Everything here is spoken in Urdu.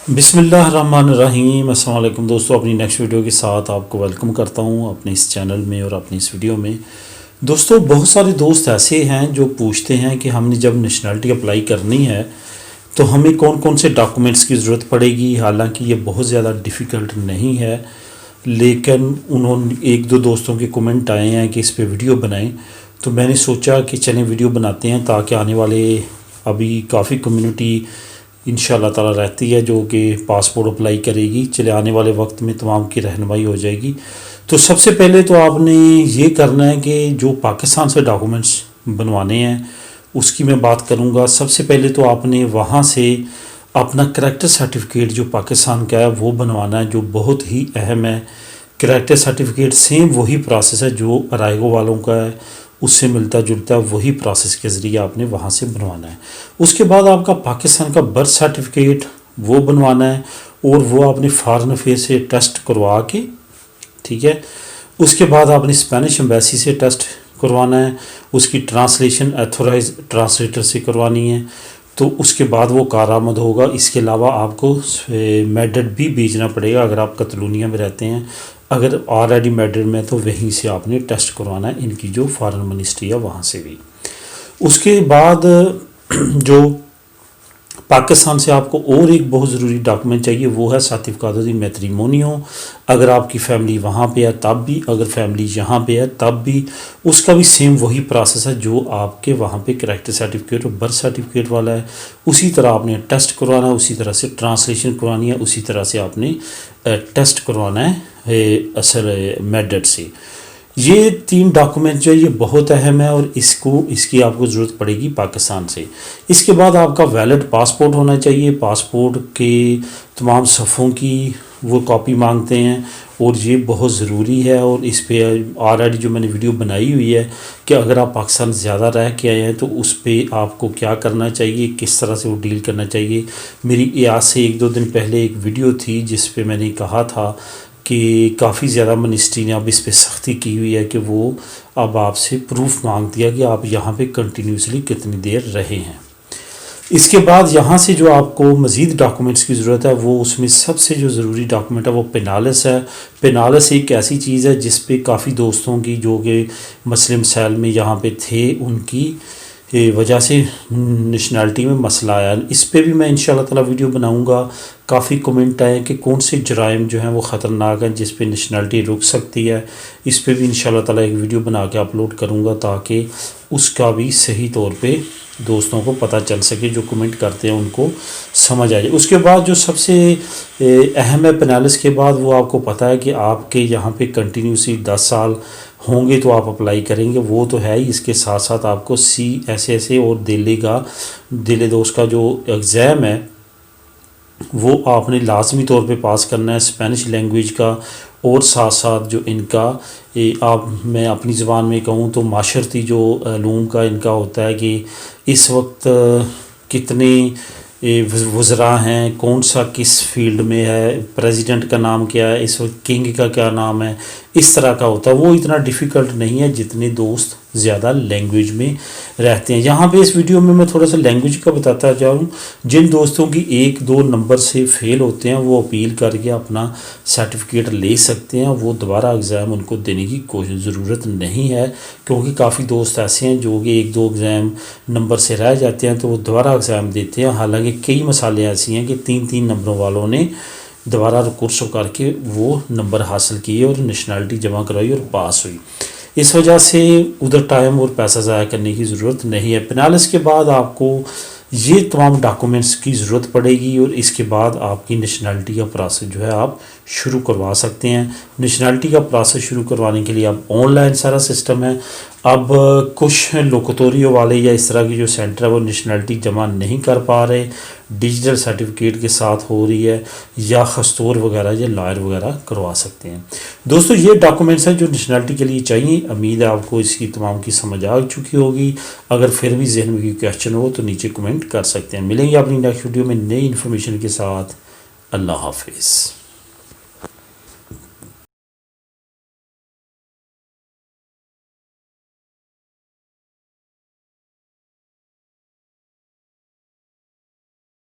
بسم اللہ الرحمن الرحیم۔ السلام علیکم دوستو، اپنی نیکسٹ ویڈیو کے ساتھ آپ کو ویلکم کرتا ہوں اپنے اس چینل میں اور اپنی اس ویڈیو میں۔ دوستو، بہت سارے دوست ایسے ہیں جو پوچھتے ہیں کہ ہم نے جب نیشنلٹی اپلائی کرنی ہے تو ہمیں کون کون سے ڈاکومنٹس کی ضرورت پڑے گی۔ حالانکہ یہ بہت زیادہ ڈیفیکلٹ نہیں ہے، لیکن انہوں نے ایک دو دوستوں کے کومنٹ آئے ہیں کہ اس پہ ویڈیو بنائیں، تو میں نے سوچا کہ چلیں ویڈیو بناتے ہیں تاکہ آنے والے ابھی کافی کمیونٹی ان شاء اللہ تعالیٰ رہتی ہے جو کہ پاسپورٹ اپلائی کرے گی، چلے آنے والے وقت میں تمام کی رہنمائی ہو جائے گی۔ تو سب سے پہلے تو آپ نے یہ کرنا ہے کہ جو پاکستان سے ڈاکومنٹس بنوانے ہیں اس کی میں بات کروں گا۔ سب سے پہلے تو آپ نے وہاں سے اپنا کریکٹر سرٹیفکیٹ جو پاکستان کا ہے وہ بنوانا ہے، جو بہت ہی اہم ہے۔ کریکٹر سرٹیفکیٹ سیم وہی پروسیس ہے جو ارائیگو والوں کا ہے، اس سے ملتا جلتا ہے، وہی پروسیس کے ذریعے آپ نے وہاں سے بنوانا ہے۔ اس کے بعد آپ کا پاکستان کا برتھ سرٹیفکیٹ وہ بنوانا ہے، اور وہ آپ نے فارن افیئر سے ٹیسٹ کروا کے، ٹھیک ہے۔ اس کے بعد آپ نے اسپینش ایمبیسی سے ٹیسٹ کروانا ہے، اس کی ٹرانسلیشن ایتھورائز ٹرانسلیٹر سے کروانی ہے، تو اس کے بعد وہ کارآمد ہوگا۔ اس کے علاوہ آپ کو میڈڈ بھی بھیجنا پڑے گا اگر آپ کتلونیا میں رہتے ہیں۔ اگر آلریڈی میڈڈ میں تو وہیں سے آپ نے ٹیسٹ کروانا ہے، ان کی جو فارن منسٹری ہے وہاں سے بھی۔ اس کے بعد جو پاکستان سے آپ کو اور ایک بہت ضروری ڈاکومنٹ چاہیے، وہ ہے سرٹیفکیٹ دی میٹریمونیو۔ اگر آپ کی فیملی وہاں پہ ہے تب بھی، اگر فیملی یہاں پہ ہے تب بھی، اس کا بھی سیم وہی پروسیس ہے جو آپ کے وہاں پہ کریکٹر سرٹیفکیٹ اور برتھ سرٹیفکیٹ والا ہے۔ اسی طرح آپ نے ٹیسٹ کروانا ہے، اسی طرح سے ٹرانسلیشن کروانی ہے، اسی طرح سے آپ نے ٹیسٹ کروانا ہے اصل میڈڈ سے۔ یہ تین ڈاکومنٹ جو ہے یہ بہت اہم ہے، اور اس کی آپ کو ضرورت پڑے گی پاکستان سے۔ اس کے بعد آپ کا ویلڈ پاسپورٹ ہونا چاہیے۔ پاسپورٹ کے تمام صفحوں کی وہ کاپی مانگتے ہیں، اور یہ بہت ضروری ہے۔ اور اس پہ آلریڈی جو میں نے ویڈیو بنائی ہوئی ہے کہ اگر آپ پاکستان زیادہ رہ کے آئے ہیں تو اس پہ آپ کو کیا کرنا چاہیے، کس طرح سے وہ ڈیل کرنا چاہیے۔ میری آج سے ایک دو دن پہلے ایک ویڈیو تھی جس پہ میں نے کہا تھا کہ کافی زیادہ منسٹری نے اب اس پہ سختی کی ہوئی ہے کہ وہ اب آپ سے پروف مانگ دیا کہ آپ یہاں پہ کنٹینیوسلی کتنی دیر رہے ہیں۔ اس کے بعد یہاں سے جو آپ کو مزید ڈاکومنٹس کی ضرورت ہے، وہ اس میں سب سے جو ضروری ڈاکومنٹ ہے وہ پینالس ہے۔ پینالس ایک ایسی چیز ہے جس پہ کافی دوستوں کی جو کہ مسئلے مسائل میں یہاں پہ تھے، ان کی وجہ سے نیشنلٹی میں مسئلہ آیا۔ اس پہ بھی میں انشاءاللہ تعالی ویڈیو بناؤں گا۔ کافی کومنٹ آئے کہ کون سے جرائم جو ہیں وہ خطرناک ہیں جس پہ نیشنلٹی رک سکتی ہے۔ اس پہ بھی انشاءاللہ تعالی ایک ویڈیو بنا کے اپلوڈ کروں گا تاکہ اس کا بھی صحیح طور پہ دوستوں کو پتہ چل سکے، جو کمنٹ کرتے ہیں ان کو سمجھ آ جائے۔ اس کے بعد جو سب سے اہم ہے پینالس کے بعد، وہ آپ کو پتہ ہے کہ آپ کے یہاں پہ کنٹینیوسلی 10 سال ہوں گے تو آپ اپلائی کریں گے، وہ تو ہے ہی۔ اس کے ساتھ ساتھ آپ کو CSSA اور دل دوست کا جو ایگزام ہے وہ آپ نے لازمی طور پہ پاس کرنا ہے، اسپینش لینگویج کا، اور ساتھ ساتھ جو ان کا میں اپنی زبان میں کہوں تو معاشرتی جو علوم کا ان کا ہوتا ہے کہ اس وقت کتنے وزراء ہیں، کون سا کس فیلڈ میں ہے، پریزیڈنٹ کا نام کیا ہے، اس وقت کنگ کا کیا نام ہے، اس طرح کا ہوتا ہے۔ وہ اتنا ڈیفیکلٹ نہیں ہے جتنے دوست زیادہ لینگویج میں رہتے ہیں۔ یہاں پہ اس ویڈیو میں تھوڑا سا لینگویج کا بتاتا جاؤں۔ جن دوستوں کی 1-2 نمبر سے فیل ہوتے ہیں وہ اپیل کر کے اپنا سرٹیفکیٹ لے سکتے ہیں، وہ دوبارہ ایگزام ان کو دینے کی کوئی ضرورت نہیں ہے، کیونکہ کافی دوست ایسے ہیں جو کہ 1-2 ایگزام نمبر سے رہ جاتے ہیں تو وہ دوبارہ ایگزام دیتے ہیں۔ حالانکہ کئی مسائلیں ایسی ہیں کہ 3 نمبروں والوں نے دوبارہ کورس کر کے وہ نمبر حاصل کیے اور نیشنلٹی جمع کروائی اور پاس ہوئی۔ اس وجہ سے ادھر ٹائم اور پیسہ ضائع کرنے کی ضرورت نہیں ہے۔ پینالس کے بعد آپ کو یہ تمام ڈاکومنٹس کی ضرورت پڑے گی، اور اس کے بعد آپ کی نیشنلٹی کا پروسیس جو ہے آپ شروع کروا سکتے ہیں۔ نیشنلٹی کا پروسیس شروع کروانے کے لیے اب آن لائن سارا سسٹم ہے۔ اب کچھ لوکتوریو والے یا اس طرح کی جو سینٹر ہے وہ نیشنلٹی جمع نہیں کر پا رہے، ڈیجیٹل سرٹیفکیٹ کے ساتھ ہو رہی ہے، یا خستور وغیرہ یا لائر وغیرہ کروا سکتے ہیں۔ دوستو، یہ ڈاکومنٹس ہیں جو نیشنلٹی کے لیے چاہیے۔ امید ہے آپ کو اس کی تمام کی سمجھ آ چکی ہوگی۔ اگر پھر بھی ذہن میں کوئی کویسچن ہو تو نیچے کمنٹ کر سکتے ہیں۔ ملیں گے اپنی نیکسٹ ویڈیو میں نئی انفارمیشن کے ساتھ۔ اللہ حافظ۔